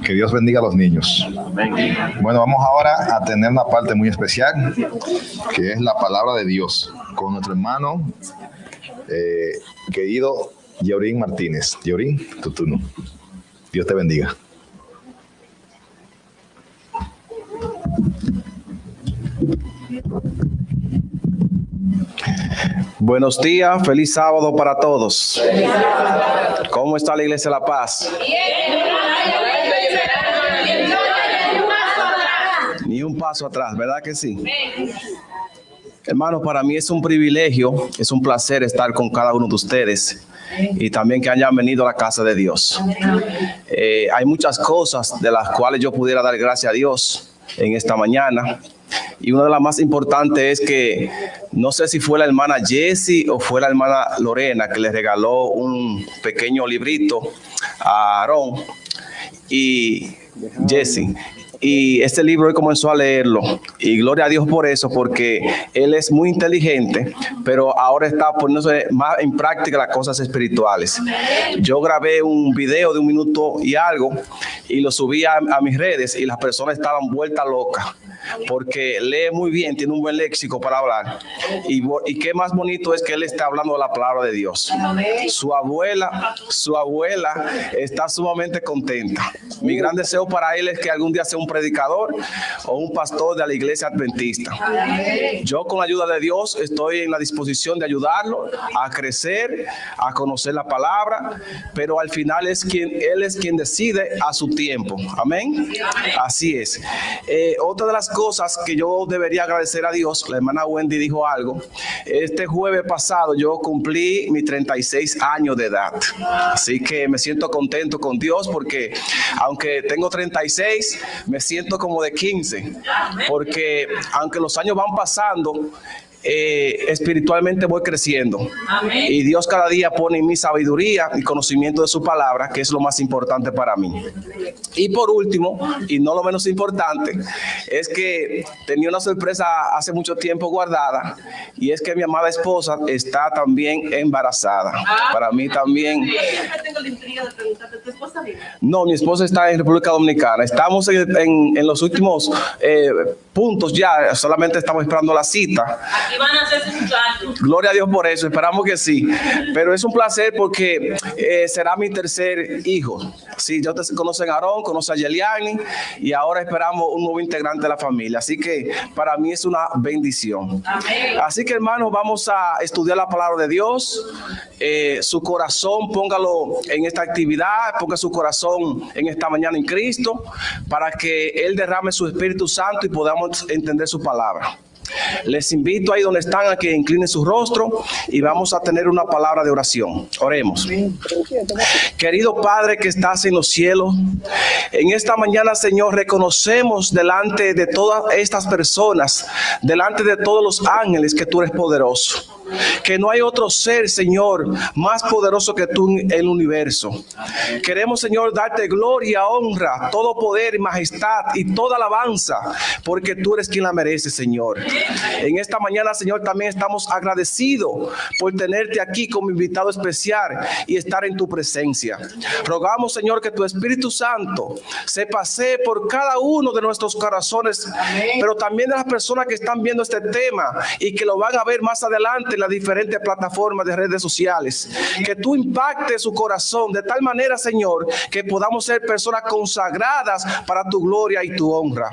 Que Dios bendiga a los niños. Bueno, vamos ahora a tener una parte muy especial, que es la palabra de Dios, con nuestro hermano querido Yeorín Martínez. Yeorín, tu turno. Dios te bendiga. Buenos días, feliz sábado para todos. ¿Cómo está la Iglesia de La Paz? Ni un paso atrás, ¿verdad que sí? Hermanos, para mí es un privilegio, es un placer estar con cada uno de ustedes y también que hayan venido a la casa de Dios. Hay muchas cosas de las cuales yo pudiera dar gracias a Dios en esta mañana. Y una de las más importantes es que no sé si fue la hermana Jessie o fue la hermana Lorena que le regaló un pequeño librito a Aarón y Jessie. Y este libro él comenzó a leerlo y gloria a Dios por eso, porque él es muy inteligente, pero ahora está poniéndose más en práctica las cosas espirituales. Yo grabé un video de 1 minuto y algo y lo subí a mis redes y las personas estaban vueltas locas porque lee muy bien, tiene un buen léxico para hablar y qué más bonito es que él está hablando de la palabra de Dios. Su abuela está sumamente contenta. Mi gran deseo para él es que algún día sea un predicador o un pastor de la iglesia adventista. Yo con la ayuda de Dios estoy en la disposición de ayudarlo a crecer, a conocer la palabra, pero al final él es quien decide a su tiempo. Amén. Así es. Otra de las cosas que yo debería agradecer a Dios, la hermana Wendy dijo algo. Este jueves pasado yo cumplí mis 36 años de edad. Así que me siento contento con Dios porque aunque tengo 36, me siento como de 15, porque aunque los años van pasando, espiritualmente voy creciendo. Amén. Y Dios cada día pone en mi sabiduría y conocimiento de su palabra, que es lo más importante para mí. Y por último, y no lo menos importante, es que tenía una sorpresa hace mucho tiempo guardada, y es que mi amada esposa está también embarazada. Para mí también. Tengo la intriga de preguntarte, ¿tu esposa vive? No, mi esposa está en República Dominicana. Estamos en los últimos puntos ya, solamente estamos esperando la cita. Y van a hacerse muchachos. Gloria a Dios por eso, esperamos que sí. Pero es un placer porque será mi tercer hijo. Sí, ya ustedes conocen a Aarón, conocen a Yeliani y ahora esperamos un nuevo integrante de la familia. Así que para mí es una bendición. Amén. Así que hermanos, vamos a estudiar la palabra de Dios. Su corazón, póngalo en esta actividad, ponga su corazón en esta mañana en Cristo para que Él derrame su Espíritu Santo y podamos entender su palabra. Les invito ahí donde están a que inclinen su rostro y vamos a tener una palabra de oración. Oremos. Querido Padre que estás en los cielos, en esta mañana, Señor, reconocemos delante de todas estas personas, delante de todos los ángeles, que tú eres poderoso. Que no hay otro ser, Señor, más poderoso que tú en el universo. Queremos, Señor, darte gloria, honra, todo poder y majestad y toda alabanza, porque tú eres quien la merece, Señor. En esta mañana, Señor, también estamos agradecidos por tenerte aquí como invitado especial y estar en tu presencia. Rogamos, Señor, que tu Espíritu Santo se pasee por cada uno de nuestros corazones, pero también de las personas que están viendo este tema y que lo van a ver más adelante en las diferentes plataformas de redes sociales. Que tú impactes su corazón de tal manera, Señor, que podamos ser personas consagradas para tu gloria y tu honra.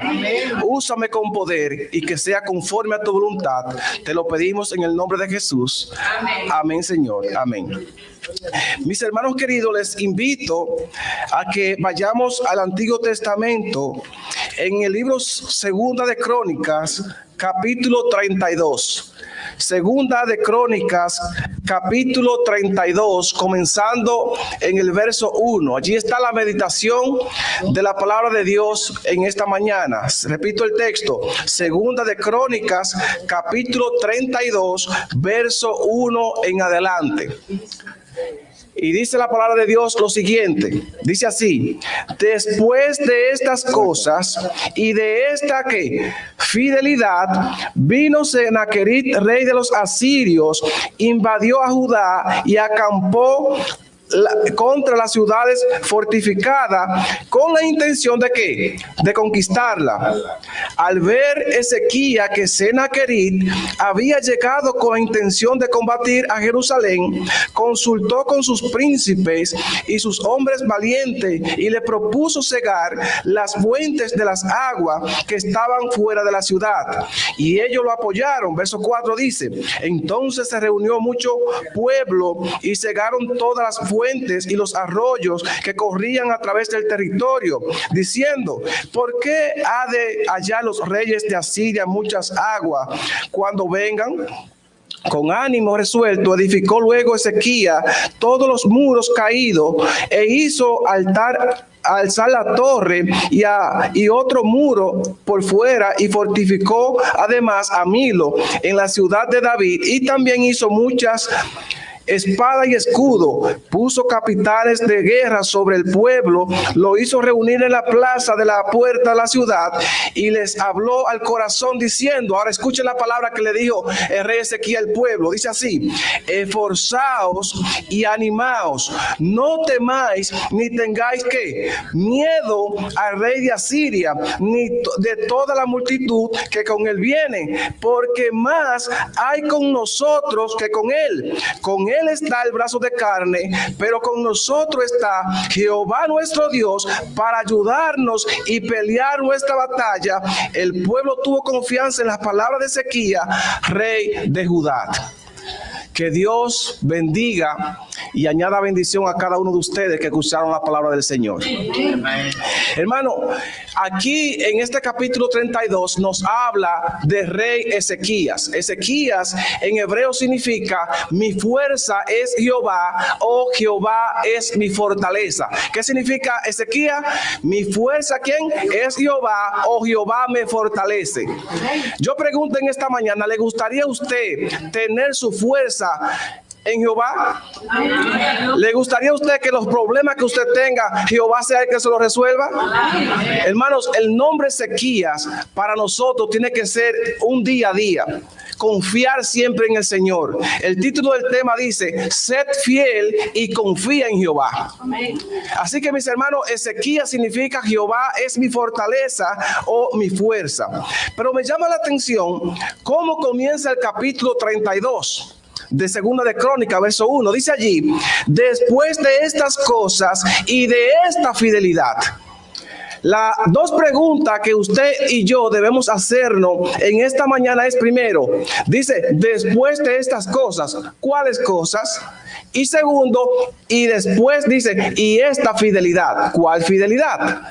Úsame con poder y que sea conforme a tu voluntad. Te lo pedimos en el nombre de Jesús. Amén, Señor. Amén. Mis hermanos queridos, les invito a que vayamos al Antiguo Testamento en el libro Segunda de Crónicas, capítulo 32. Segunda de Crónicas, capítulo 32, comenzando en el verso 1. Allí está la meditación de la palabra de Dios en esta mañana. Repito el texto. Segunda de Crónicas, capítulo 32, verso 1 en adelante. Y dice la palabra de Dios lo siguiente, dice así: después de estas cosas y de esta fidelidad, vino Sennacherib, rey de los asirios, invadió a Judá y acampó contra las ciudades fortificadas con la intención de ¿qué? De conquistarla. Al ver Ezequías que Sennacherib había llegado con la intención de combatir a Jerusalén, consultó con sus príncipes y sus hombres valientes y le propuso cegar las fuentes de las aguas que estaban fuera de la ciudad. Y ellos lo apoyaron. Verso 4 dice: entonces se reunió mucho pueblo y cegaron todas las fuentes y los arroyos que corrían a través del territorio, diciendo: ¿por qué ha de hallar los reyes de Asiria muchas aguas cuando vengan? Con ánimo resuelto, edificó luego Ezequías todos los muros caídos e hizo alzar la torre y otro muro por fuera, y fortificó además a Milo en la ciudad de David, y también hizo muchas espada y escudo, puso capitanes de guerra sobre el pueblo, lo hizo reunir en la plaza de la puerta de la ciudad y les habló al corazón diciendo, ahora escuchen la palabra que le dijo el rey Ezequías al pueblo, dice así: esforzaos y animaos, no temáis ni tengáis ¿qué? Miedo al rey de Asiria, ni de toda la multitud que con él viene, porque más hay con nosotros que con él. Con él está el brazo de carne, pero con nosotros está Jehová nuestro Dios para ayudarnos y pelear nuestra batalla. El pueblo tuvo confianza en las palabras de Ezequías, rey de Judá. Que Dios bendiga y añada bendición a cada uno de ustedes que escucharon la palabra del Señor. Amén. Hermano, aquí en este capítulo 32 nos habla del rey Ezequías. Ezequías en hebreo significa mi fuerza es Jehová, o Jehová es mi fortaleza. ¿Qué significa Ezequías? Mi fuerza, ¿quién? Es Jehová, o Jehová me fortalece. Yo pregunto en esta mañana, ¿le gustaría a usted tener su fuerza en Jehová? ¿Le gustaría a usted que los problemas que usted tenga, Jehová sea el que se los resuelva? Hermanos, el nombre Ezequías para nosotros tiene que ser un día a día. Confiar siempre en el Señor. El título del tema dice: sed fiel y confía en Jehová. Así que, mis hermanos, Ezequías significa Jehová es mi fortaleza o mi fuerza. Pero me llama la atención cómo comienza el capítulo 32 de Segunda de Crónicas, verso 1. Dice allí: después de estas cosas y de esta fidelidad. Las dos preguntas que usted y yo debemos hacernos en esta mañana es: primero, dice, después de estas cosas, ¿cuáles cosas? Y segundo, y después dice, y esta fidelidad. ¿Cuál fidelidad?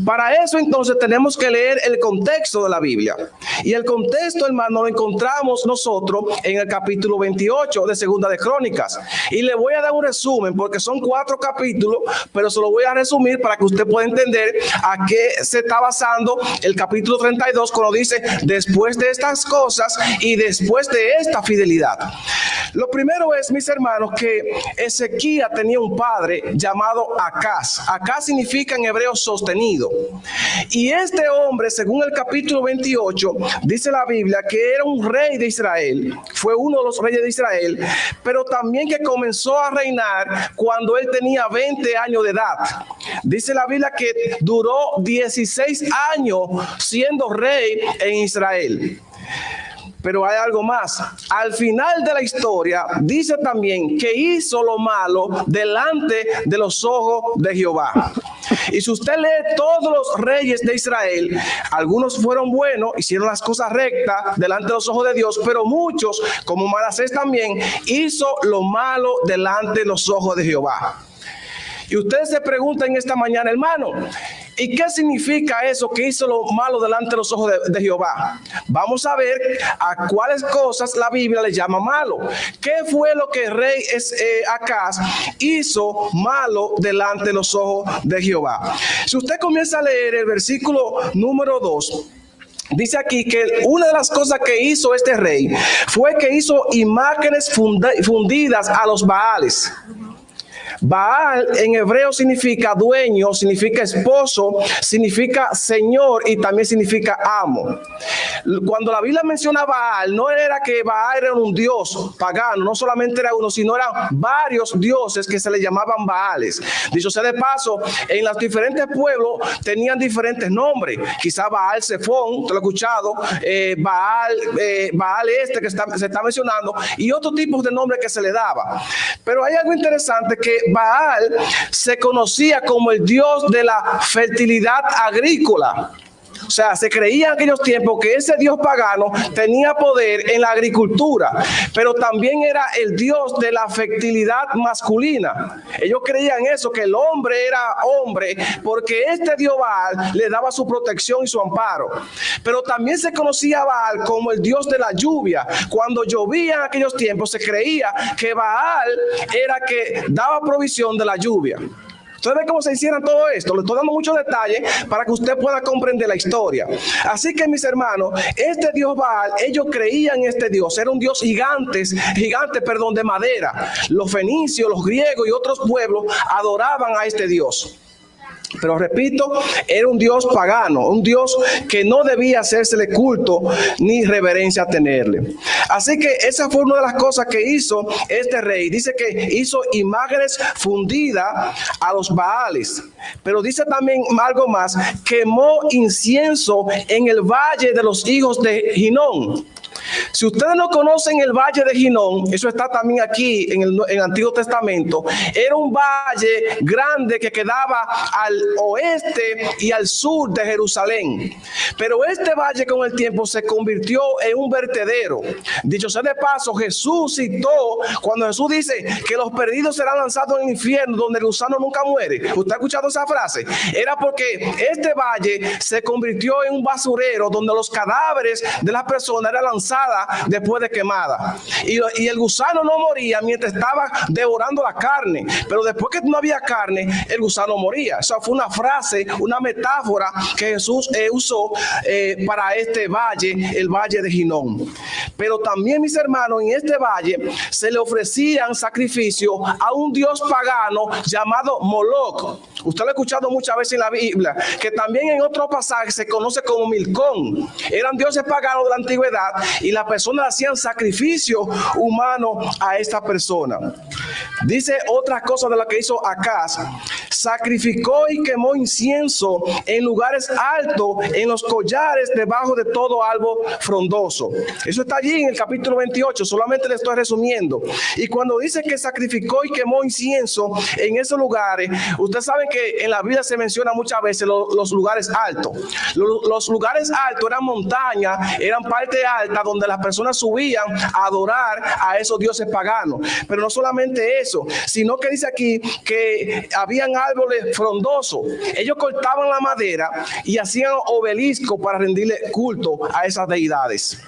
Para eso entonces tenemos que leer el contexto de la Biblia. Y el contexto, hermano, lo encontramos nosotros en el capítulo 28 de Segunda de Crónicas. Y le voy a dar un resumen porque son 4 capítulos, pero se lo voy a resumir para que usted pueda entender a qué se está basando el capítulo 32 cuando dice, después de estas cosas y después de esta fidelidad. Lo primero es, mis hermanos, que Ezequías tenía un padre llamado Acaz. Acaz significa en hebreo sostenido. Y este hombre, según el capítulo 28, dice la Biblia que era un rey de Israel. Fue uno de los reyes de Israel, pero también que comenzó a reinar cuando él tenía 20 años de edad. Dice la Biblia que duró 16 años siendo rey en Israel. Pero hay algo más. Al final de la historia dice también que hizo lo malo delante de los ojos de Jehová. Y si usted lee todos los reyes de Israel, algunos fueron buenos, hicieron las cosas rectas delante de los ojos de Dios, pero muchos, como Manasés también, hizo lo malo delante de los ojos de Jehová. Y ustedes se preguntan esta mañana, hermano, ¿y qué significa eso que hizo lo malo delante de los ojos de Jehová? Vamos a ver a cuáles cosas la Biblia le llama malo. ¿Qué fue lo que el rey Acaz hizo malo delante de los ojos de Jehová? Si usted comienza a leer el versículo número 2, dice aquí que una de las cosas que hizo este rey fue que hizo imágenes fundidas a los Baales. Baal en hebreo significa dueño, significa esposo, significa señor y también significa amo. Cuando la Biblia menciona Baal, no era que Baal era un dios pagano, no solamente era uno, sino eran varios dioses que se le llamaban Baales. Dicho sea de paso, en los diferentes pueblos tenían diferentes nombres. Quizá Baal Zephón, te lo he escuchado, Baal este que se está mencionando, y otros tipos de nombres que se le daba. Pero hay algo interesante, que Baal se conocía como el dios de la fertilidad agrícola. O sea, se creía en aquellos tiempos que ese dios pagano tenía poder en la agricultura, pero también era el dios de la fertilidad masculina. Ellos creían eso, que el hombre era hombre, porque este dios Baal le daba su protección y su amparo. Pero también se conocía a Baal como el dios de la lluvia. Cuando llovía en aquellos tiempos, se creía que Baal era que daba provisión de la lluvia. Ustedes ven cómo se hicieron todo esto. Le estoy dando muchos detalles para que usted pueda comprender la historia. Así que, mis hermanos, este dios Baal, ellos creían en este dios. Era un dios gigante, de madera. Los fenicios, los griegos y otros pueblos adoraban a este dios. Pero repito, era un dios pagano, un dios que no debía hacérsele culto ni reverencia a tenerle. Así que esa fue una de las cosas que hizo este rey. Dice que hizo imágenes fundidas a los Baales. Pero dice también algo más: quemó incienso en el valle de los hijos de Hinón. Si ustedes no conocen el valle de Hinón, eso está también aquí en el Antiguo Testamento. Era un valle grande que quedaba al oeste y al sur de Jerusalén. Pero este valle con el tiempo se convirtió en un vertedero. Dicho sea de paso, Jesús citó, cuando Jesús dice que los perdidos serán lanzados en el infierno, donde el gusano nunca muere. ¿Usted ha escuchado esa frase? Era porque este valle se convirtió en un basurero donde los cadáveres de las personas eran lanzados después de quemada, y el gusano no moría mientras estaba devorando la carne, pero después que no había carne, el gusano moría. Esa fue una frase, una metáfora que Jesús usó para este valle, el valle de Hinón. Pero también, mis hermanos, en este valle se le ofrecían sacrificios a un dios pagano llamado Moloch. Usted lo ha escuchado muchas veces en la Biblia, que también en otros pasajes se conoce como Milcón. Eran dioses paganos de la antigüedad, y las personas hacían sacrificio humano a esta persona. Dice otra cosa de la que hizo Acaz: sacrificó y quemó incienso en lugares altos, en los collares, debajo de todo árbol frondoso. Eso está allí en el capítulo 28, solamente le estoy resumiendo. Y cuando dice que sacrificó y quemó incienso en esos lugares, ustedes saben que en la Biblia se menciona muchas veces los lugares altos. Los lugares altos eran montañas, eran parte alta donde las personas subían a adorar a esos dioses paganos. Pero no solamente eso, sino que dice aquí que habían árboles frondosos. Ellos cortaban la madera y hacían obeliscos para rendirle culto a esas deidades.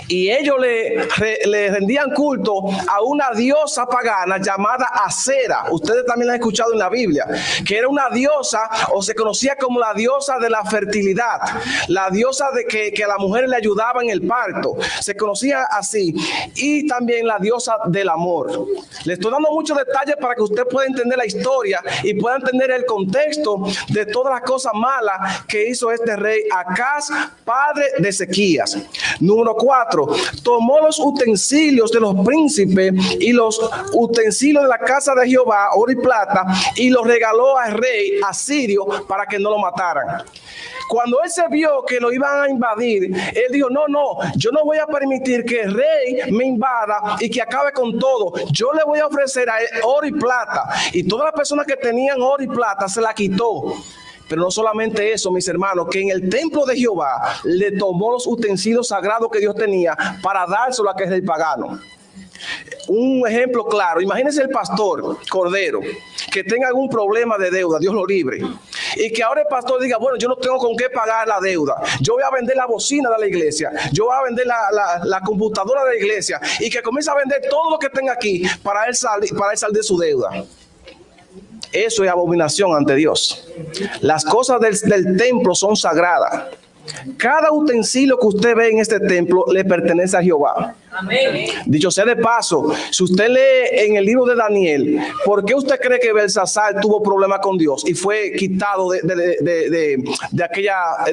Y ellos le rendían culto a una diosa pagana llamada Acera. Ustedes también la han escuchado en la Biblia, que era una diosa, o se conocía como la diosa de la fertilidad, la diosa de que a la mujer le ayudaba en el parto, se conocía así. Y también la diosa del amor. Le estoy dando muchos detalles para que usted pueda entender la historia y pueda entender el contexto de todas las cosas malas que hizo este rey Acaz, padre de Ezequías. Número 4, tomó los utensilios de los príncipes y los utensilios de la casa de Jehová, oro y plata, y los regaló al rey asirio para que no lo mataran. Cuando él se vio que lo iban a invadir, él dijo: no, yo no voy a permitir que el rey me invada y que acabe con todo. Yo le voy a ofrecer a él oro y plata. Y todas las personas que tenían oro y plata se la quitó. Pero no solamente eso, mis hermanos, que en el templo de Jehová le tomó los utensilios sagrados que Dios tenía para dárselo a aquel rey pagano. Un ejemplo claro: imagínense el pastor Cordero que tenga algún problema de deuda, Dios lo libre, y que ahora el pastor diga: bueno, yo no tengo con qué pagar la deuda, yo voy a vender la bocina de la iglesia, yo voy a vender la computadora de la iglesia, y que comience a vender todo lo que tenga aquí para él salir de su deuda. Eso es abominación ante Dios. Las cosas del templo son sagradas. Cada utensilio que usted ve en este templo le pertenece a Jehová. Amén. Dicho sea de paso, si usted lee en el libro de Daniel, ¿por qué usted cree que Belsasar tuvo problemas con Dios y fue quitado de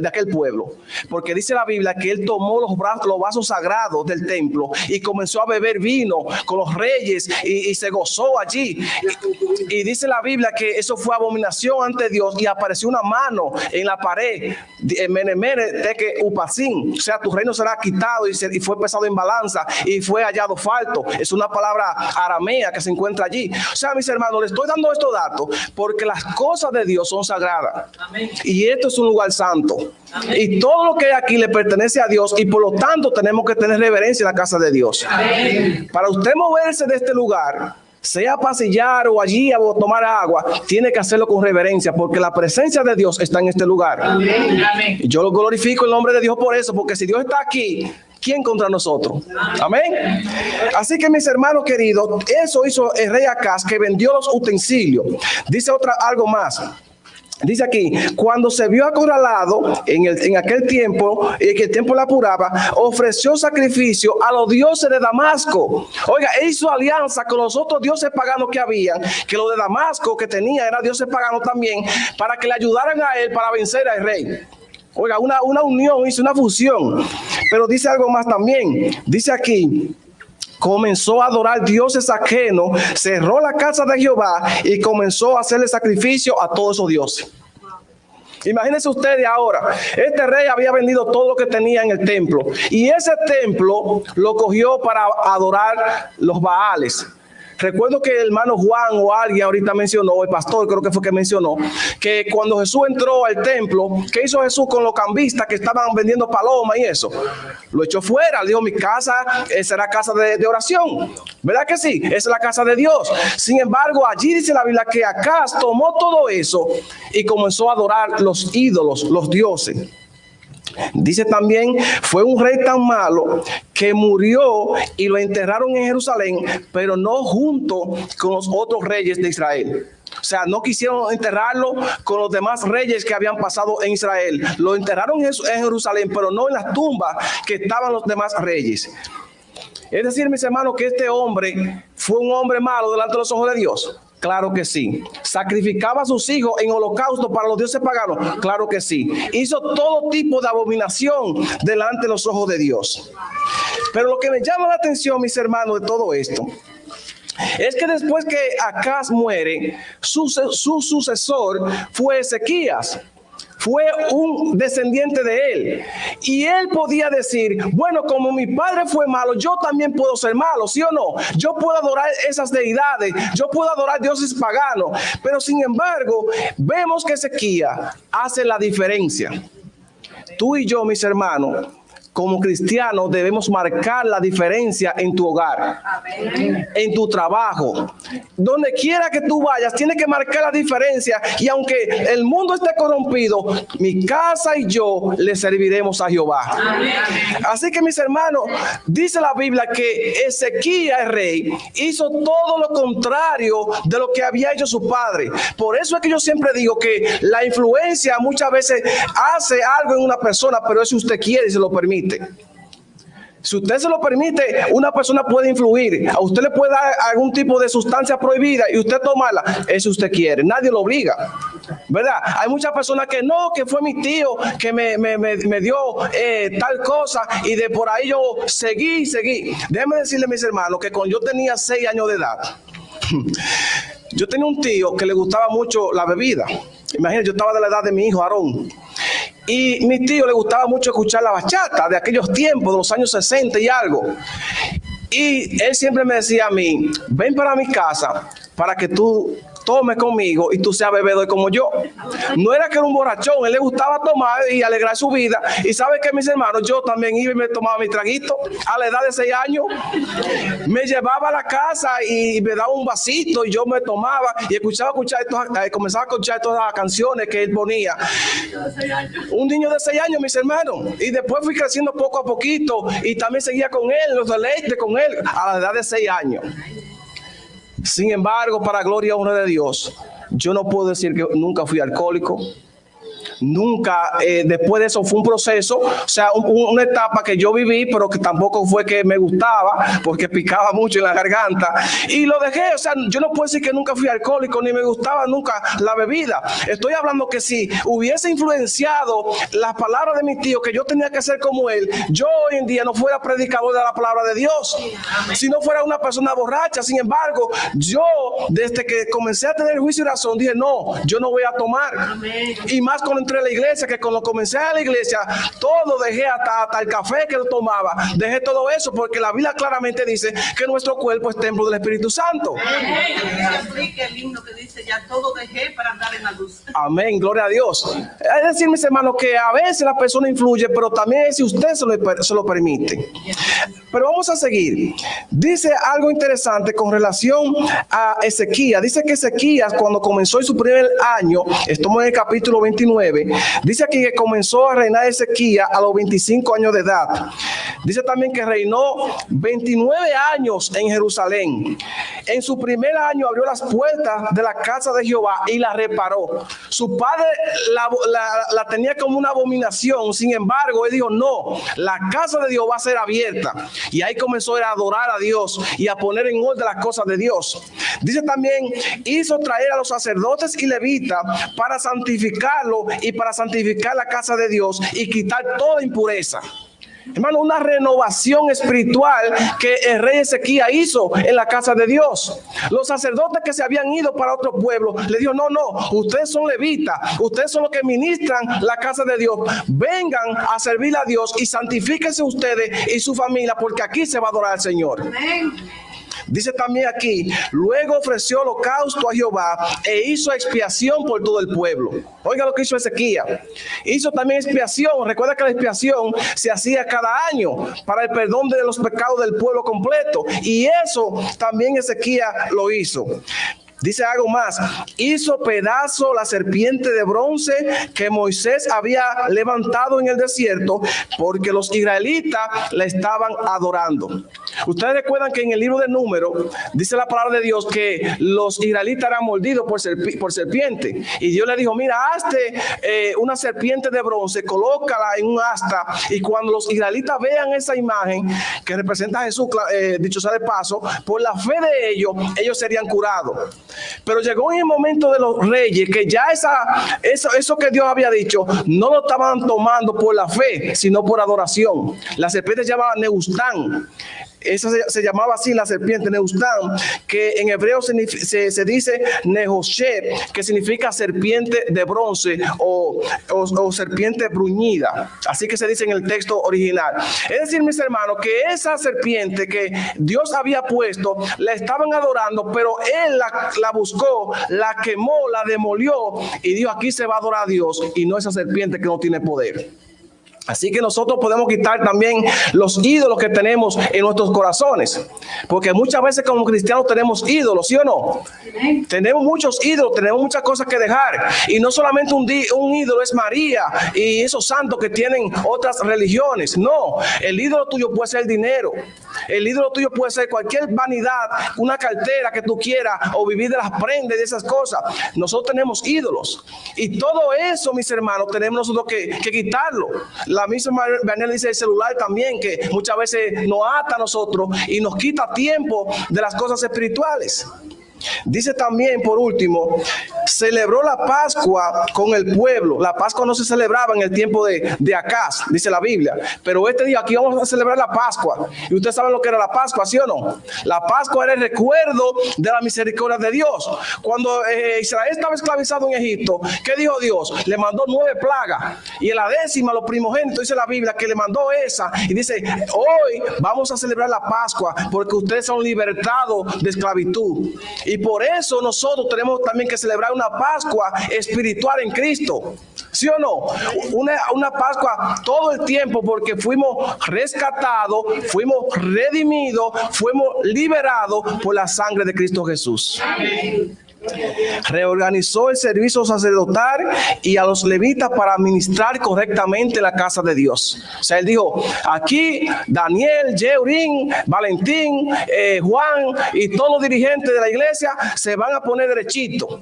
aquel pueblo? Porque dice la Biblia que él tomó los vasos sagrados del templo y comenzó a beber vino con los reyes y se gozó allí. Y dice la Biblia que eso fue abominación ante Dios y apareció una mano en la pared, Menemene Teque Upasin, o sea, tu reino será quitado y fue pesado en balanza y fue hallado falto. Es una palabra aramea que se encuentra allí. O sea, mis hermanos, les estoy dando estos datos porque las cosas de Dios son sagradas. Amén. Y esto es un lugar santo. Amén. Y todo lo que hay aquí le pertenece a Dios y por lo tanto tenemos que tener reverencia en la casa de Dios. Amén. Para usted moverse de este lugar, sea pasillar o allí o tomar agua, tiene que hacerlo con reverencia porque la presencia de Dios está en este lugar. Amén. Y yo lo glorifico el nombre de Dios por eso, porque si Dios está aquí, ¿quién contra nosotros? Amén. Así que mis hermanos queridos, eso hizo el rey Acaz, que vendió los utensilios. Dice algo más. Dice aquí, cuando se vio acorralado en aquel tiempo, y que el tiempo la apuraba, ofreció sacrificio a los dioses de Damasco. Oiga, él hizo alianza con los otros dioses paganos que habían, que los de Damasco que tenía eran dioses paganos también, para que le ayudaran a él para vencer al rey. Oiga, una unión, hizo una fusión. Pero dice algo más también. Dice aquí, comenzó a adorar dioses ajenos, cerró la casa de Jehová y comenzó a hacerle sacrificio a todos esos dioses. Imagínense ustedes ahora, este rey había vendido todo lo que tenía en el templo y ese templo lo cogió para adorar los Baales. Recuerdo que el hermano Juan o alguien ahorita mencionó, el pastor creo que fue que mencionó, que cuando Jesús entró al templo, ¿qué hizo Jesús con los cambistas que estaban vendiendo palomas y eso? Lo echó fuera, dijo, mi casa será casa de oración. ¿Verdad que sí? Esa es la casa de Dios. Sin embargo, allí dice la Biblia que Acaz tomó todo eso y comenzó a adorar los ídolos, los dioses. Dice también, fue un rey tan malo que murió y lo enterraron en Jerusalén, pero no junto con los otros reyes de Israel. O sea, no quisieron enterrarlo con los demás reyes que habían pasado en Israel. Lo enterraron en Jerusalén, pero no en las tumbas que estaban los demás reyes. Es decir, mis hermanos, que este hombre fue un hombre malo delante de los ojos de Dios. Claro que sí. ¿Sacrificaba a sus hijos en holocausto para los dioses paganos? Claro que sí. Hizo todo tipo de abominación delante de los ojos de Dios. Pero lo que me llama la atención, mis hermanos, de todo esto, es que después que Acaz muere, su sucesor fue Ezequías. Fue un descendiente de él. Y él podía decir, bueno, como mi padre fue malo, yo también puedo ser malo, ¿sí o no? Yo puedo adorar esas deidades, yo puedo adorar dioses paganos. Pero sin embargo, vemos que Ezequías hace la diferencia. Tú y yo, mis hermanos, como cristianos debemos marcar la diferencia en tu hogar, en tu trabajo, donde quiera que tú vayas, tienes que marcar la diferencia. Y aunque el mundo esté corrompido, mi casa y yo le serviremos a Jehová. Así que mis hermanos, dice la Biblia que Ezequías, el rey, hizo todo lo contrario de lo que había hecho su padre. Por eso es que yo siempre digo que la influencia muchas veces hace algo en una persona, pero es si usted quiere y se lo permite. Si usted se lo permite, una persona puede influir. A usted le puede dar algún tipo de sustancia prohibida y usted tomarla. Eso usted quiere. Nadie lo obliga. ¿Verdad? Hay muchas personas que no, que fue mi tío que me dio tal cosa y de por ahí yo seguí. Déjenme decirle, mis hermanos, que cuando yo tenía 6 años de edad, yo tenía un tío que le gustaba mucho la bebida. Imagínense, yo estaba de la edad de mi hijo Aarón. Y mi tío le gustaba mucho escuchar la bachata de aquellos tiempos, de los años 60 y algo. Y él siempre me decía a mí, ven para mi casa para que tú tomes conmigo y tú seas bebedor como yo. No era que era un borrachón, él le gustaba tomar y alegrar su vida. Y sabe que, mis hermanos, yo también iba y me tomaba mi traguito a la edad de 6 años. Me llevaba a la casa y me daba un vasito y yo me tomaba y comenzaba a escuchar todas las canciones que él ponía. Un niño de 6 años, mis hermanos. Y después fui creciendo poco a poquito y también seguía con él, los deleites con él a la edad de 6 años. Sin embargo, para gloria y honra de Dios, yo no puedo decir que nunca fui alcohólico, nunca, después de eso fue un proceso, o sea, una etapa que yo viví, pero que tampoco fue que me gustaba, porque picaba mucho en la garganta, y lo dejé. O sea, yo no puedo decir que nunca fui alcohólico, ni me gustaba nunca la bebida. Estoy hablando que si hubiese influenciado las palabras de mi tío, que yo tenía que ser como él, yo hoy en día no fuera predicador de la palabra de Dios, si no fuera una persona borracha. Sin embargo, yo desde que comencé a tener juicio y razón, dije, no, yo no voy a tomar. Y más cuando entré a la iglesia, que cuando comencé a la iglesia, todo dejé, hasta el café que lo tomaba, dejé todo eso, porque la Biblia claramente dice que nuestro cuerpo es templo del Espíritu Santo. El himno que dice, ya todo dejé para andar en la luz. Amén, gloria a Dios. Es decir, mis hermanos, que a veces la persona influye, pero también es si usted se lo permite. Pero vamos a seguir. Dice algo interesante con relación a Ezequías. Dice que Ezequías, cuando comenzó en su primer año, estamos en el capítulo 29, dice aquí que comenzó a reinar Ezequías a los 25 años de edad. Dice también que reinó 29 años en Jerusalén. En su primer año abrió las puertas de la casa de Jehová y la reparó. Su padre la tenía como una abominación. Sin embargo, él dijo, no, la casa de Dios va a ser abierta. Y ahí comenzó a adorar a Dios y a poner en orden las cosas de Dios. Dice también, hizo traer a los sacerdotes y levitas para santificarlo y para santificar la casa de Dios y quitar toda impureza. Hermano, una renovación espiritual que el rey Ezequías hizo en la casa de Dios. Los sacerdotes que se habían ido para otro pueblo le dijo, no, ustedes son levitas, ustedes son los que ministran la casa de Dios, vengan a servir a Dios y santifíquense ustedes y su familia, porque aquí se va a adorar al Señor. Amén. Dice también aquí, luego ofreció holocausto a Jehová e hizo expiación por todo el pueblo. Oiga lo que hizo Ezequías. Hizo también expiación. Recuerda que la expiación se hacía cada año para el perdón de los pecados del pueblo completo. Y eso también Ezequías lo hizo. Dice algo más, hizo pedazo la serpiente de bronce que Moisés había levantado en el desierto, porque los israelitas la estaban adorando. Ustedes recuerdan que en el libro de Números dice la palabra de Dios que los israelitas eran mordidos por serpiente. Y Dios le dijo, mira, hazte una serpiente de bronce, colócala en un asta, y cuando los israelitas vean esa imagen que representa a Jesús, dicho sea de paso, por la fe de ellos serían curados. Pero llegó en el momento de los reyes que ya eso que Dios había dicho no lo estaban tomando por la fe, sino por adoración. La serpiente se llamaba Neustán. Esa se llamaba así, la serpiente Neustán, que en hebreo se dice Nehosheb, que significa serpiente de bronce o serpiente bruñida. Así que se dice en el texto original. Es decir, mis hermanos, que esa serpiente que Dios había puesto, la estaban adorando, pero él la buscó, la quemó, la demolió y dijo, aquí se va a adorar a Dios y no esa serpiente que no tiene poder. Así que nosotros podemos quitar también los ídolos que tenemos en nuestros corazones. Porque muchas veces como cristianos tenemos ídolos, ¿sí o no? Tenemos muchos ídolos, tenemos muchas cosas que dejar. Y no solamente un ídolo es María y esos santos que tienen otras religiones. No, el ídolo tuyo puede ser el dinero. El ídolo tuyo puede ser cualquier vanidad, una cartera que tú quieras o vivir de las prendas y de esas cosas. Nosotros tenemos ídolos. Y todo eso, mis hermanos, tenemos nosotros que quitarlo. La misma manera dice el celular también, que muchas veces nos ata a nosotros y nos quita tiempo de las cosas espirituales. Dice también, por último, celebró la Pascua con el pueblo. La Pascua no se celebraba en el tiempo de Acaz, dice la Biblia. Pero este día aquí vamos a celebrar la Pascua. Y ustedes saben lo que era la Pascua, ¿sí o no? La Pascua era el recuerdo de la misericordia de Dios. Cuando Israel estaba esclavizado en Egipto, ¿qué dijo Dios? Le mandó 9 plagas. Y en la 10ª, los primogénitos, dice la Biblia, que le mandó esa. Y dice, hoy vamos a celebrar la Pascua porque ustedes son libertados de esclavitud. Y por eso nosotros tenemos también que celebrar una Pascua espiritual en Cristo. ¿Sí o no? Una Pascua todo el tiempo, porque fuimos rescatados, fuimos redimidos, fuimos liberados por la sangre de Cristo Jesús. Amén. Reorganizó el servicio sacerdotal y a los levitas para administrar correctamente la casa de Dios. O sea, él dijo, aquí Daniel, Jeurín, Valentín, Juan y todos los dirigentes de la iglesia se van a poner derechito.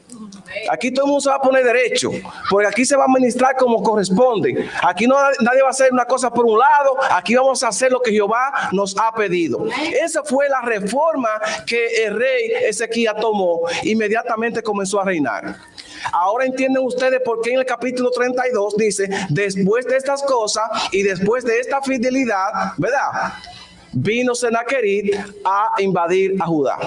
Aquí todo el mundo se va a poner derecho, porque aquí se va a administrar como corresponde. Aquí nadie va a hacer una cosa por un lado, aquí vamos a hacer lo que Jehová nos ha pedido. Esa fue la reforma que el rey Ezequías tomó, inmediatamente comenzó a reinar. Ahora entienden ustedes por qué en el capítulo 32 dice, después de estas cosas y después de esta fidelidad, ¿verdad? Vino Sennacherib a invadir a Judá.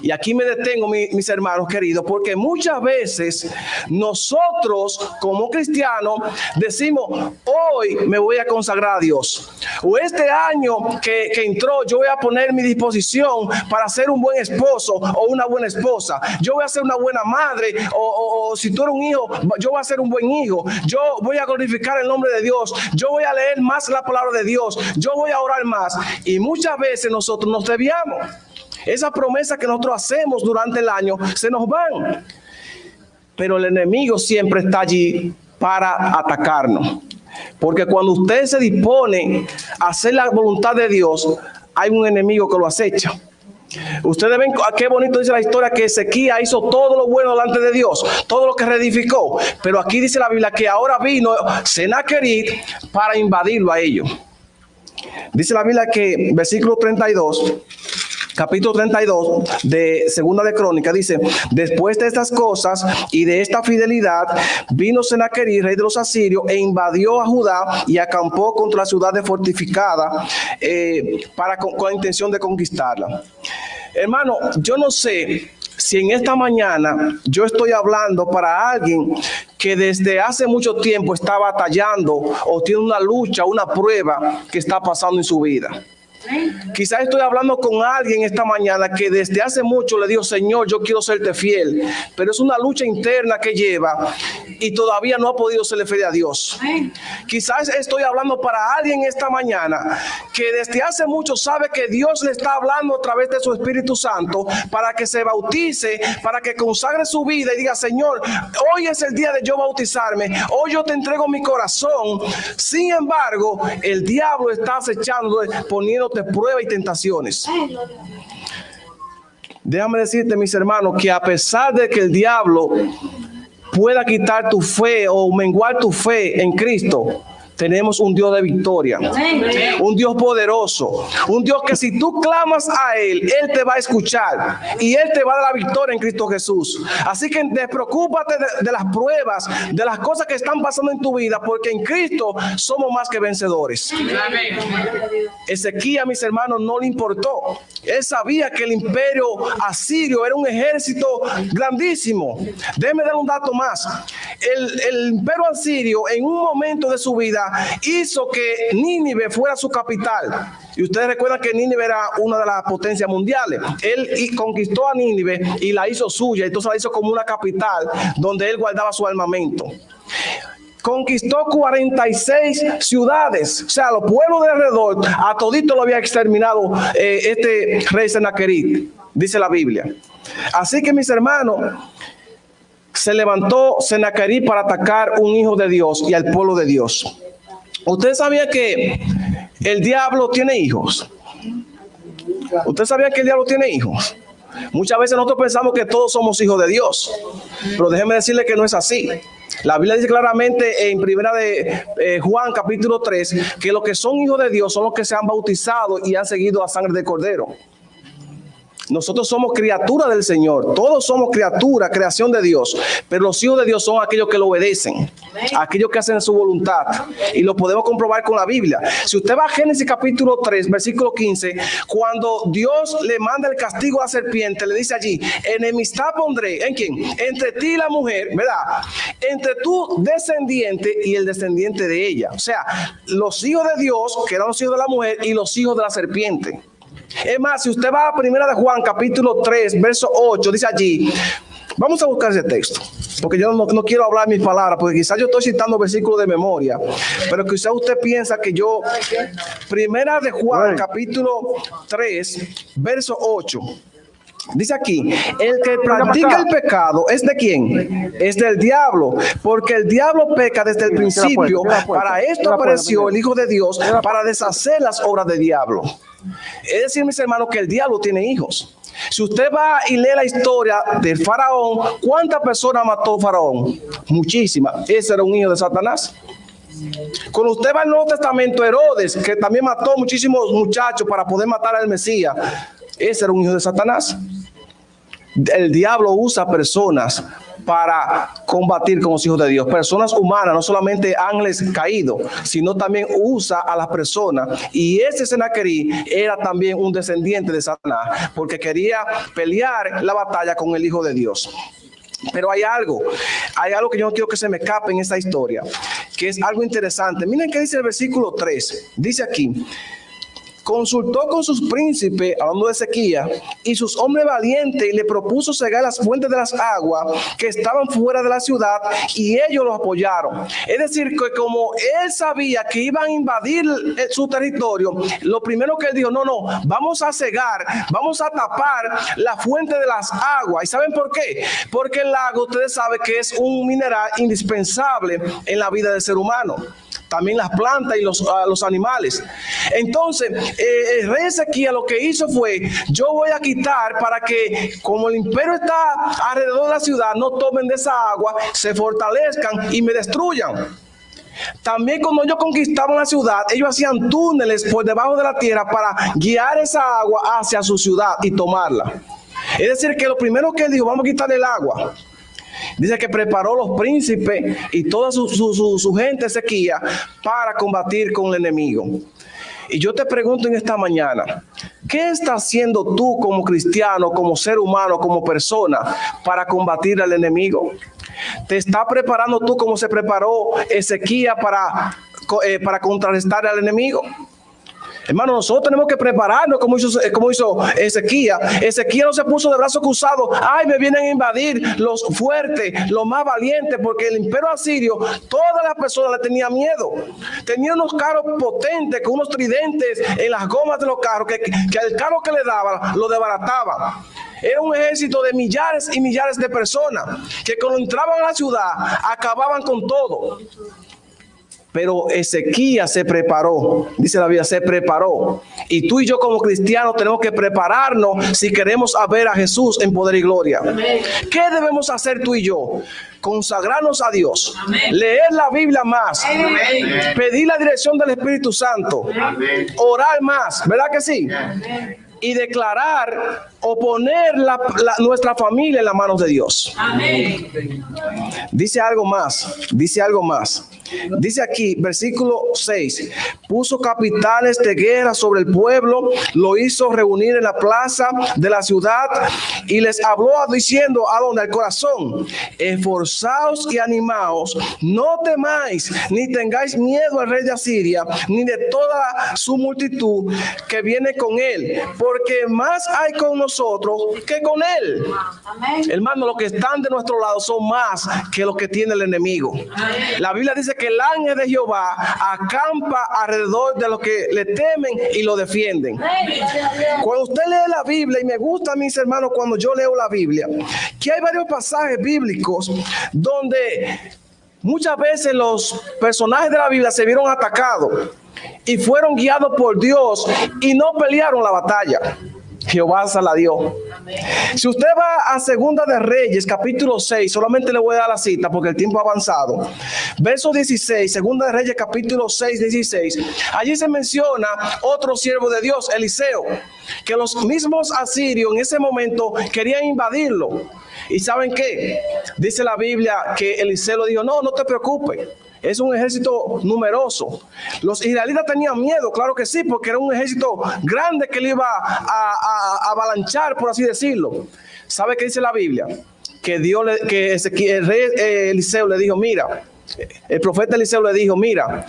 Y aquí me detengo, mis hermanos queridos, porque muchas veces nosotros como cristianos decimos, hoy me voy a consagrar a Dios, o este año que entró yo voy a poner mi disposición para ser un buen esposo o una buena esposa, yo voy a ser una buena madre, o si tú eres un hijo, yo voy a ser un buen hijo, yo voy a glorificar el nombre de Dios, yo voy a leer más la palabra de Dios, yo voy a orar más. Y muchas veces nosotros nos desviamos. Esas promesas que nosotros hacemos durante el año se nos van. Pero el enemigo siempre está allí para atacarnos. Porque cuando usted se dispone a hacer la voluntad de Dios, hay un enemigo que lo acecha. Ustedes ven qué bonito dice la historia que Ezequías hizo todo lo bueno delante de Dios, todo lo que reedificó. Pero aquí dice la Biblia que ahora vino Sennacherib para invadirlo a ellos. Dice la Biblia que versículo 32... Capítulo 32 de Segunda de Crónicas dice, después de estas cosas y de esta fidelidad, vino Sennacherib, rey de los asirios, e invadió a Judá y acampó contra la ciudad fortificada con la intención de conquistarla. Hermano, yo no sé si en esta mañana yo estoy hablando para alguien que desde hace mucho tiempo está batallando o tiene una lucha, una prueba que está pasando en su vida. Quizás estoy hablando con alguien esta mañana que desde hace mucho le dijo, Señor, yo quiero serte fiel, pero es una lucha interna que lleva y todavía no ha podido serle fiel a Dios. Quizás estoy hablando para alguien esta mañana que desde hace mucho sabe que Dios le está hablando a través de su Espíritu Santo para que se bautice, para que consagre su vida y diga, Señor, hoy es el día de yo bautizarme, hoy yo te entrego mi corazón. Sin embargo, el diablo está acechando, poniéndote pruebas y tentaciones. Déjame decirte, mis hermanos, que a pesar de que el diablo pueda quitar tu fe o menguar tu fe en Cristo, tenemos un Dios de victoria, un Dios poderoso, un Dios que si tú clamas a Él, Él te va a escuchar y Él te va a dar la victoria en Cristo Jesús. Así que despreocúpate de las pruebas, de las cosas que están pasando en tu vida, porque en Cristo somos más que vencedores. Ezequías, mis hermanos, no le importó. Él sabía que el imperio asirio era un ejército grandísimo. Déjeme dar un dato más. El imperio asirio en un momento de su vida hizo que Nínive fuera su capital. Y ustedes recuerdan que Nínive era una de las potencias mundiales. Él conquistó a Nínive y la hizo suya. Entonces la hizo como una capital donde él guardaba su armamento. Conquistó 46 ciudades. O sea, los pueblos de alrededor, a todito lo había exterminado este rey Sennacherib, dice la Biblia. Así que, mis hermanos, se levantó Sennacherib para atacar un hijo de Dios y al pueblo de Dios. ¿Usted sabía que el diablo tiene hijos? ¿Usted sabía que el diablo tiene hijos? Muchas veces nosotros pensamos que todos somos hijos de Dios, pero déjeme decirle que no es así. La Biblia dice claramente en primera de Juan capítulo 3 que los que son hijos de Dios son los que se han bautizado y han seguido la sangre del Cordero. Nosotros somos criaturas del Señor, todos somos criaturas, creación de Dios, pero los hijos de Dios son aquellos que lo obedecen, aquellos que hacen su voluntad, y lo podemos comprobar con la Biblia. Si usted va a Génesis capítulo 3, versículo 15, cuando Dios le manda el castigo a la serpiente, le dice allí, enemistad pondré, ¿en quién? Entre ti y la mujer, ¿verdad? Entre tu descendiente y el descendiente de ella. O sea, los hijos de Dios, que eran los hijos de la mujer, y los hijos de la serpiente. Es más, si usted va a primera de Juan capítulo 3 verso 8, dice allí, vamos a buscar ese texto, porque yo no quiero hablar mis palabras, porque quizás yo estoy citando versículos de memoria, pero quizás usted piensa que yo, primera de Juan capítulo 3 verso 8, dice aquí, el que practica el pecado, ¿es de quién? Es del diablo, porque el diablo peca desde el principio. Para esto apareció el Hijo de Dios, para deshacer las obras del diablo. Es decir, mis hermanos, que el diablo tiene hijos. Si usted va y lee la historia del faraón, ¿cuántas personas mató faraón? Muchísimas. Ese era un hijo de Satanás. Cuando usted va al Nuevo Testamento, Herodes, que también mató muchísimos muchachos para poder matar al Mesías, ese era un hijo de Satanás. El diablo usa personas para combatir con los hijos de Dios, personas humanas, no solamente ángeles caídos, sino también usa a las personas. Y ese Senaquerí era también un descendiente de Satanás, porque quería pelear la batalla con el Hijo de Dios. Pero hay algo que yo no quiero que se me escape en esta historia, que es algo interesante. Miren qué dice el versículo 3. Dice aquí: consultó con sus príncipes, hablando de Ezequías, y sus hombres valientes, y le propuso cegar las fuentes de las aguas que estaban fuera de la ciudad, y ellos lo apoyaron. Es decir, que como él sabía que iban a invadir su territorio, lo primero que él dijo: no, vamos a cegar, vamos a tapar la fuente de las aguas. ¿Y saben por qué? Porque el agua, ustedes saben que es un mineral indispensable en la vida del ser humano. También las plantas y los animales. Entonces, el rey Ezequías lo que hizo fue: yo voy a quitar para que, como el imperio está alrededor de la ciudad, no tomen de esa agua, se fortalezcan y me destruyan. También cuando ellos conquistaban la ciudad, ellos hacían túneles por debajo de la tierra para guiar esa agua hacia su ciudad y tomarla. Es decir, que lo primero que él dijo: vamos a quitar el agua. Dice que preparó los príncipes y toda su gente Ezequías para combatir con el enemigo. Y yo te pregunto en esta mañana: ¿qué estás haciendo tú como cristiano, como ser humano, como persona para combatir al enemigo? ¿Te está preparando tú como se preparó Ezequías para contrarrestar al enemigo? Hermano, nosotros tenemos que prepararnos como hizo Ezequías. Ezequías no se puso de brazos cruzados: ay, me vienen a invadir los fuertes, los más valientes, porque el imperio asirio, todas las personas le tenían miedo. Tenía unos carros potentes, con unos tridentes en las gomas de los carros, que al carro que le daban, lo desbarataban. Era un ejército de millares y millares de personas, que cuando entraban a la ciudad, acababan con todo. Pero Ezequías se preparó, dice la Biblia, se preparó. Y tú y yo como cristianos tenemos que prepararnos si queremos ver a Jesús en poder y gloria. Amén. ¿Qué debemos hacer tú y yo? Consagrarnos a Dios. Amén. Leer la Biblia más. Amén. Pedir la dirección del Espíritu Santo. Amén. Orar más, ¿verdad que sí? Amén. Y declarar o poner nuestra familia en las manos de Dios. Amén. Dice algo más. Dice aquí, versículo 6: puso capitanes de guerra sobre el pueblo, lo hizo reunir en la plaza de la ciudad y les habló diciendo: ¿a dónde? Al corazón: esforzaos y animaos, no temáis, ni tengáis miedo al rey de Asiria, ni de toda su multitud que viene con él, porque más hay con nosotros que con él. Amén. Hermano, los que están de nuestro lado son más que los que tiene el enemigo. Amén. La Biblia dice que el ángel de Jehová acampa alrededor de los que le temen y lo defienden. Cuando usted lee la Biblia, y me gusta, mis hermanos, cuando yo leo la Biblia, que hay varios pasajes bíblicos donde muchas veces los personajes de la Biblia se vieron atacados y fueron guiados por Dios y no pelearon la batalla. Jehová se la dio. Amén. Si usted va a Segunda de Reyes, capítulo 6, solamente le voy a dar la cita porque el tiempo ha avanzado. Verso 16, Segunda de Reyes, capítulo 6, 16. Allí se menciona otro siervo de Dios, Eliseo, que los mismos asirios en ese momento querían invadirlo. ¿Y saben qué? Dice la Biblia que Eliseo le dijo: no te preocupes. Es un ejército numeroso. Los israelitas tenían miedo, claro que sí, porque era un ejército grande que le iba a avalanchar, por así decirlo. ¿Sabe qué dice la Biblia? Que el rey Eliseo le dijo: mira, el profeta Eliseo le dijo: mira,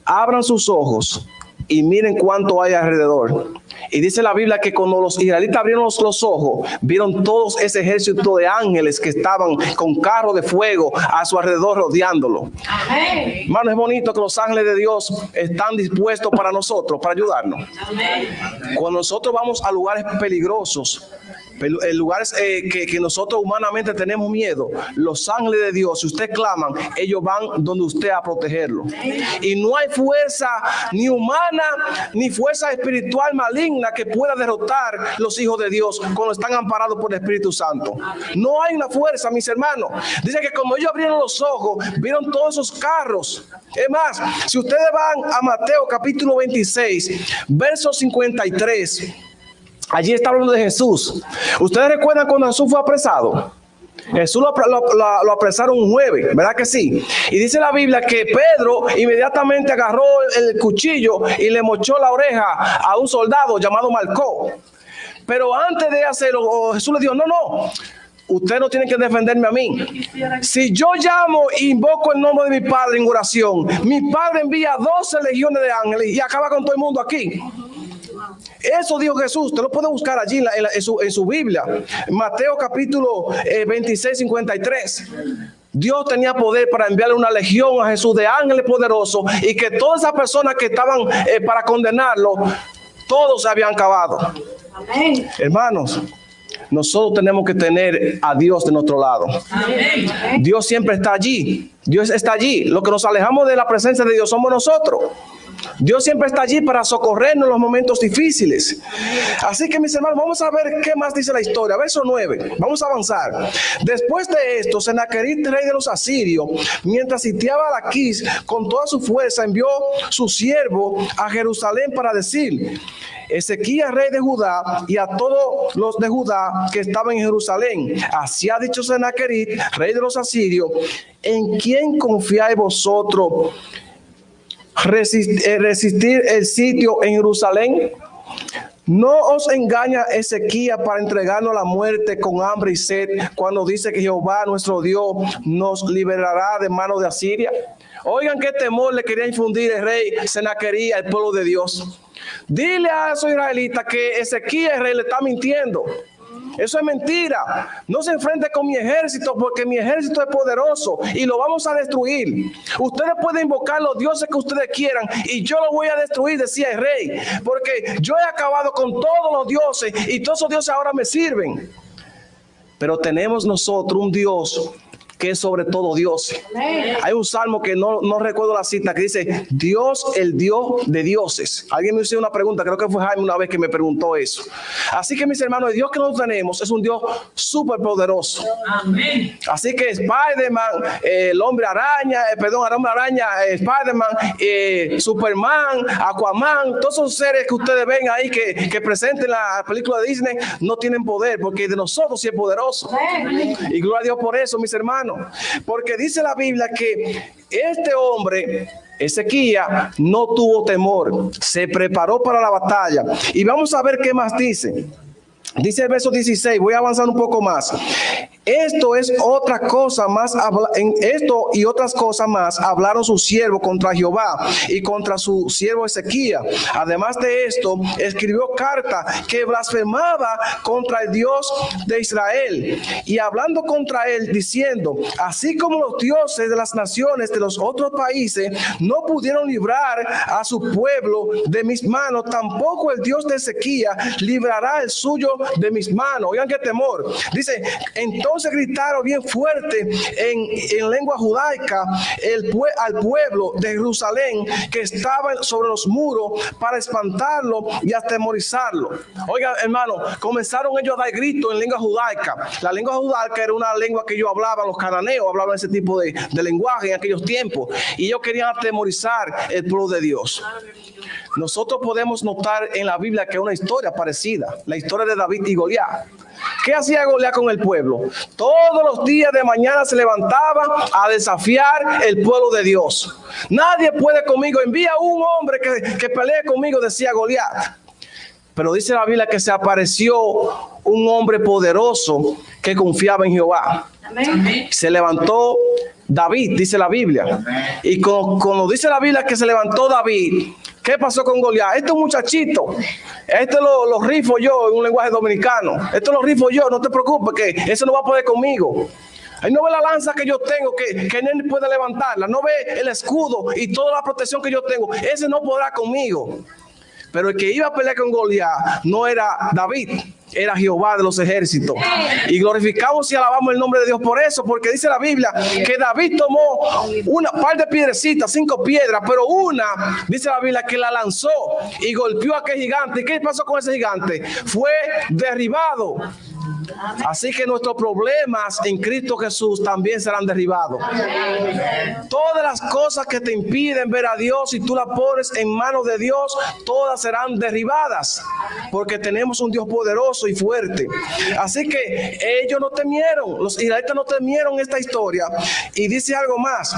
abran sus ojos y miren cuánto hay alrededor. Y dice la Biblia que cuando los israelitas abrieron los ojos, vieron todos ese ejército de ángeles que estaban con carros de fuego a su alrededor rodeándolo. Amén. Hermano, es bonito que los ángeles de Dios están dispuestos para nosotros, para ayudarnos. Amén. Cuando nosotros vamos a lugares peligrosos, En lugares que nosotros humanamente tenemos miedo, los ángeles de Dios, si usted claman, ellos van donde usted a protegerlo. Y no hay fuerza ni humana ni fuerza espiritual maligna que pueda derrotar los hijos de Dios cuando están amparados por el Espíritu Santo. No hay una fuerza, mis hermanos. Dice que cuando ellos abrieron los ojos, vieron todos esos carros. Es más, si ustedes van a Mateo capítulo 26, verso 53, allí está hablando de Jesús. ¿Ustedes recuerdan cuando Jesús fue apresado? Jesús lo apresaron un jueves, ¿verdad que sí? Y dice la Biblia que Pedro inmediatamente agarró el cuchillo y le mochó la oreja a un soldado llamado Malco. Pero antes de hacerlo, Jesús le dijo, no, usted no tiene que defenderme a mí. Si yo llamo e invoco el nombre de mi Padre en oración, mi Padre envía 12 legiones de ángeles y acaba con todo el mundo aquí. Eso dijo Jesús. Usted lo puede buscar allí en su Biblia. Mateo capítulo 26, 53. Dios tenía poder para enviarle una legión a Jesús de ángeles poderosos y que todas esas personas que estaban para condenarlo, todos se habían acabado. Amén. Hermanos, nosotros tenemos que tener a Dios de nuestro lado. Amén. Dios siempre está allí. Dios está allí. Lo que nos alejamos de la presencia de Dios somos nosotros. Dios siempre está allí para socorrernos en los momentos difíciles. Así que, mis hermanos, vamos a ver qué más dice la historia. Verso 9, vamos a avanzar. Después de esto, Senaquerib, rey de los asirios, mientras sitiaba a Laquis con toda su fuerza, envió su siervo a Jerusalén para decir: Ezequías, rey de Judá, y a todos los de Judá que estaban en Jerusalén, así ha dicho Senaquerib, rey de los asirios: ¿en quién confiáis vosotros resistir el sitio en Jerusalén? ¿No os engaña Ezequías para entregarnos a la muerte con hambre y sed cuando dice que Jehová nuestro Dios nos liberará de mano de Asiria? Oigan qué temor le quería infundir el rey Senaquerib al pueblo de Dios. Dile a esos israelitas que Ezequías, el rey, le está mintiendo. Eso es mentira. No se enfrente con mi ejército, porque mi ejército es poderoso y lo vamos a destruir. Ustedes pueden invocar los dioses que ustedes quieran y yo los voy a destruir, decía el rey, porque yo he acabado con todos los dioses y todos esos dioses ahora me sirven. Pero tenemos nosotros un Dios que es sobre todo Dios. Hay un salmo que no recuerdo la cita, que dice: Dios, el Dios de dioses. Alguien me hizo una pregunta, creo que fue Jaime una vez que me preguntó eso. Así que, mis hermanos, el Dios que nosotros tenemos es un Dios súper poderoso. Amén. Así que Spider-Man, el hombre araña, Spider-Man, Superman, Aquaman, todos esos seres que ustedes ven ahí que presenten la película de Disney, no tienen poder, porque de nosotros sí es poderoso. Amén. Y gloria a Dios por eso, mis hermanos. Porque dice la Biblia que este hombre, Ezequías, no tuvo temor, se preparó para la batalla. Y vamos a ver qué más dice. Dice el verso 16, voy a avanzar un poco más. Esto es otra cosa más, en esto y otras cosas más hablaron sus siervos contra Jehová y contra su siervo Ezequías. Además de esto, escribió carta que blasfemaba contra el Dios de Israel y hablando contra él, diciendo: así como los dioses de las naciones de los otros países no pudieron librar a su pueblo de mis manos, tampoco el Dios de Ezequías librará el suyo de mis manos. Oigan qué temor. Dice: entonces gritaron bien fuerte en lengua judaica al pueblo de Jerusalén que estaba sobre los muros para espantarlo y atemorizarlo. Oigan, hermano, comenzaron ellos a dar gritos en lengua judaica. La lengua judaica era una lengua que ellos hablaban, los cananeos hablaban ese tipo de lenguaje en aquellos tiempos, y ellos querían atemorizar el pueblo de Dios. Nosotros podemos notar en la Biblia que es una historia parecida, la historia de David y Goliat. ¿Qué hacía Goliat con el pueblo? Todos los días de mañana se levantaba a desafiar el pueblo de Dios. Nadie puede conmigo, envía un hombre que pelee conmigo, decía Goliat. Pero dice la Biblia que se apareció un hombre poderoso que confiaba en Jehová. Amén. Se levantó David, dice la Biblia. Amén. Y como dice la Biblia que se levantó David, ¿qué pasó con Goliat? Este muchachito, lo rifo yo en un lenguaje dominicano. Esto lo rifo yo, no te preocupes, que eso no va a poder conmigo. Ahí no ve la lanza que yo tengo, que él puede levantarla. No ve el escudo y toda la protección que yo tengo. Ese no podrá conmigo. Pero el que iba a pelear con Goliat no era David, era Jehová de los ejércitos. Y glorificamos y alabamos el nombre de Dios por eso, porque dice la Biblia que David tomó una par de piedrecitas, 5 piedras, pero una, dice la Biblia, que la lanzó y golpeó a aquel gigante. ¿Y qué pasó con ese gigante? Fue derribado. Así que nuestros problemas en Cristo Jesús también serán derribados. Todas las cosas que te impiden ver a Dios, si tú las pones en manos de Dios, todas serán derribadas, porque tenemos un Dios poderoso y fuerte. Así que ellos no temieron, los israelitas no temieron esta historia. Y dice algo más.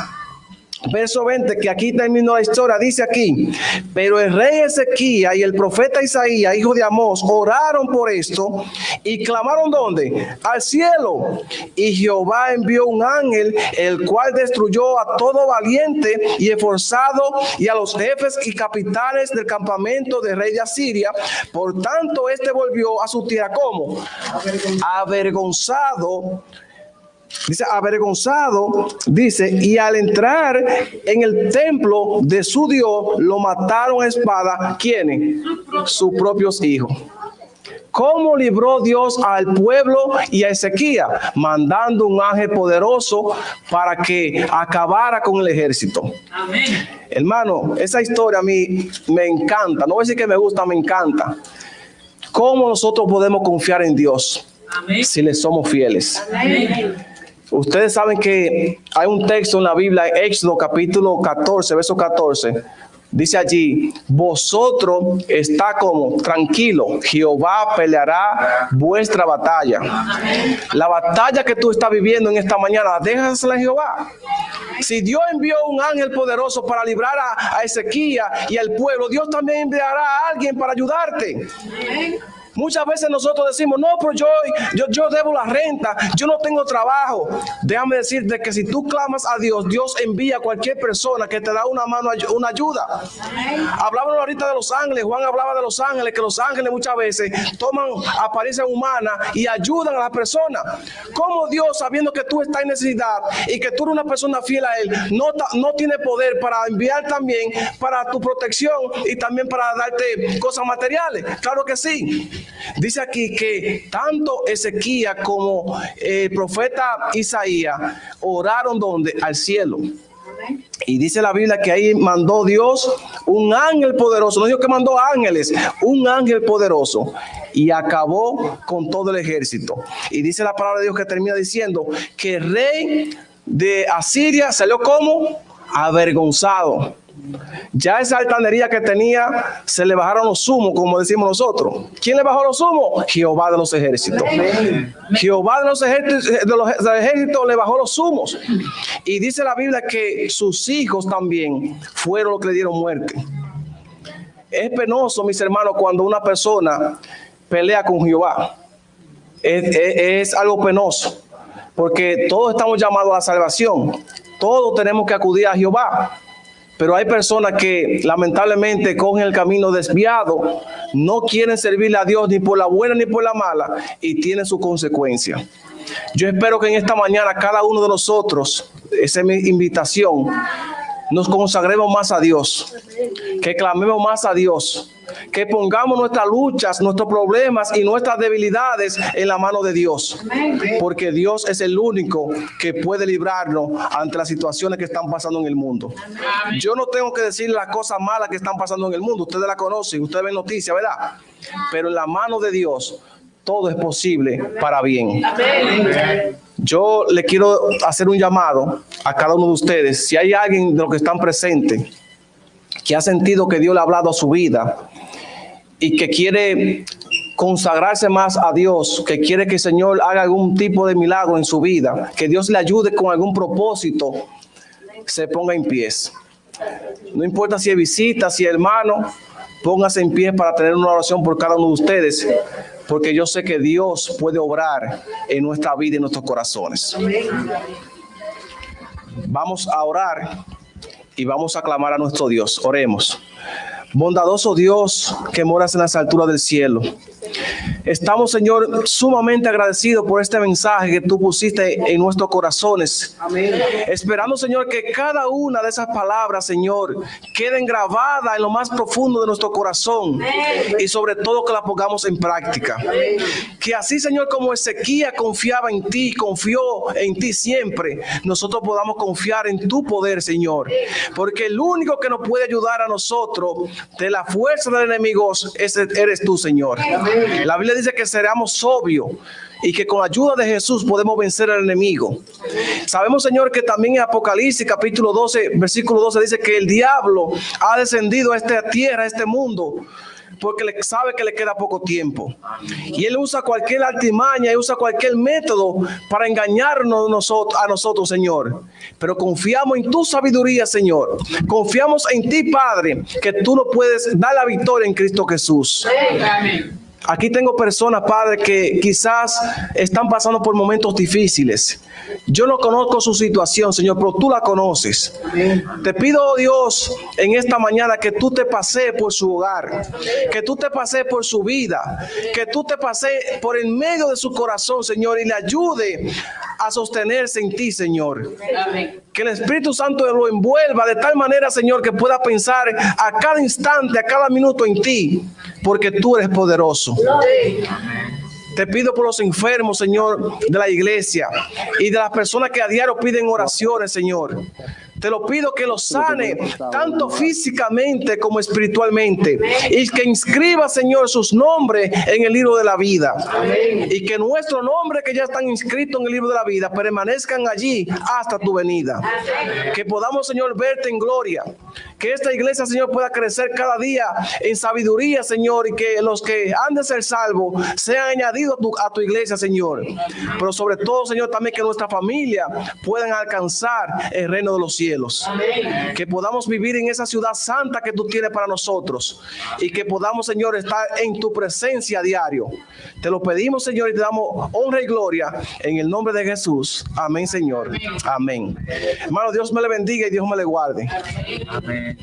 Verso 20, que aquí terminó la historia, dice aquí: pero el rey Ezequías y el profeta Isaías, hijo de Amós, oraron por esto y clamaron ¿dónde? Al cielo. Y Jehová envió un ángel, el cual destruyó a todo valiente y esforzado y a los jefes y capitanes del campamento del rey de Asiria. Por tanto, este volvió a su tierra como avergonzado. Dice avergonzado, dice, y al entrar en el templo de su Dios, lo mataron a espada. ¿Quiénes? Sus propios hijos. ¿Cómo libró Dios al pueblo y a Ezequías? Mandando un ángel poderoso para que acabara con el ejército. Amén. Hermano, esa historia a mí me encanta. No voy a decir que me gusta, me encanta. ¿Cómo nosotros podemos confiar en Dios? Amén. Si le somos fieles? Amén. Ustedes saben que hay un texto en la Biblia, Éxodo capítulo 14, verso 14. Dice allí: vosotros está como tranquilo, Jehová peleará vuestra batalla. La batalla que tú estás viviendo en esta mañana, déjasela a Jehová. Si Dios envió un ángel poderoso para librar a Ezequías y al pueblo, Dios también enviará a alguien para ayudarte. Muchas veces nosotros decimos: no, pero yo debo la renta, yo no tengo trabajo. Déjame decirte que si tú clamas a Dios, Dios envía a cualquier persona que te da una mano, una ayuda. Hablábamos ahorita de los ángeles. Juan hablaba de los ángeles, que los ángeles muchas veces toman apariencia humana y ayudan a las personas. ¿Cómo Dios, sabiendo que tú estás en necesidad y que tú eres una persona fiel a Él, no tiene poder para enviar también para tu protección y también para darte cosas materiales? Claro que sí. Dice aquí que tanto Ezequías como el profeta Isaías oraron ¿dónde? Al cielo. Y dice la Biblia que ahí mandó Dios un ángel poderoso. No dijo que mandó ángeles, un ángel poderoso. Y acabó con todo el ejército. Y dice la palabra de Dios que termina diciendo que el rey de Asiria salió como avergonzado. Ya esa altanería que tenía, se le bajaron los humos, como decimos nosotros. ¿Quién le bajó los humos? Jehová de los ejércitos. Jehová de los ejércitos le bajó los humos. Y dice la Biblia que sus hijos también fueron los que le dieron muerte. Es penoso, mis hermanos, cuando una persona pelea con Jehová. Es algo penoso, porque todos estamos llamados a la salvación. Todos tenemos que acudir a Jehová. Pero hay personas que lamentablemente cogen el camino desviado, no quieren servirle a Dios ni por la buena ni por la mala, y tienen sus consecuencias. Yo espero que en esta mañana cada uno de nosotros, esa es mi invitación, nos consagremos más a Dios, que clamemos más a Dios, que pongamos nuestras luchas, nuestros problemas y nuestras debilidades en la mano de Dios, porque Dios es el único que puede librarnos ante las situaciones que están pasando en el mundo. Yo no tengo que decir las cosas malas que están pasando en el mundo, ustedes la conocen, ustedes ven noticias, ¿verdad? Pero en la mano de Dios todo es posible para bien. Yo le quiero hacer un llamado a cada uno de ustedes. Si hay alguien de los que están presentes que ha sentido que Dios le ha hablado a su vida y que quiere consagrarse más a Dios, que quiere que el Señor haga algún tipo de milagro en su vida, que Dios le ayude con algún propósito, se ponga en pies. No importa si es visita, si es hermano, póngase en pie para tener una oración por cada uno de ustedes, porque yo sé que Dios puede obrar en nuestra vida y en nuestros corazones. Vamos a orar y vamos a clamar a nuestro Dios. Oremos. Bondadoso Dios que moras en las alturas del cielo, Estamos, Señor, sumamente agradecidos por este mensaje que tú pusiste en nuestros corazones. Amén. Esperando, Señor, que cada una de esas palabras, Señor, queden grabadas en lo más profundo de nuestro corazón. Amén. Y sobre todo que la pongamos en práctica. Amén. Que así, Señor, como Ezequías confiaba en ti, confió en ti siempre, nosotros podamos confiar en tu poder, Señor. Porque el único que nos puede ayudar a nosotros de la fuerza del enemigo eres tú, Señor. Amén. La Biblia dice que seremos sobrios y que con la ayuda de Jesús podemos vencer al enemigo. Sabemos, Señor, que también en Apocalipsis capítulo 12, versículo 12 dice que el diablo ha descendido a esta tierra, a este mundo, porque sabe que le queda poco tiempo. Y él usa cualquier artimaña y usa cualquier método para engañarnos a nosotros, Señor. Pero confiamos en tu sabiduría, Señor. Confiamos en ti, Padre, que tú nos puedes dar la victoria en Cristo Jesús. Amén. Aquí tengo personas, Padre, que quizás están pasando por momentos difíciles. Yo no conozco su situación, Señor, pero tú la conoces. Te pido, Dios, en esta mañana que tú te pasees por su hogar, que tú te pasees por su vida, que tú te pasees por el medio de su corazón, Señor, y le ayude a sostenerse en ti, Señor. Que el Espíritu Santo lo envuelva de tal manera, Señor, que pueda pensar a cada instante, a cada minuto en ti, porque tú eres poderoso. Te pido por los enfermos, Señor, de la iglesia y de las personas que a diario piden oraciones, Señor. Te lo pido que los sane tanto físicamente como espiritualmente, y que inscriba, Señor, sus nombres en el libro de la vida. Amén. Y que nuestros nombres que ya están inscritos en el libro de la vida permanezcan allí hasta tu venida. Amén. Que podamos, Señor, verte en gloria. Que esta iglesia, Señor, pueda crecer cada día en sabiduría, Señor, y que los que han de ser salvos sean añadidos a tu iglesia, Señor. Pero sobre todo, Señor, también que nuestra familia puedan alcanzar el reino de los cielos. Amén. Que podamos vivir en esa ciudad santa que tú tienes para nosotros, y que podamos, Señor, estar en tu presencia a diario. Te lo pedimos, Señor, y te damos honra y gloria en el nombre de Jesús. Amén, Señor. Amén. Hermano, Dios me le bendiga y Dios me le guarde. Amén.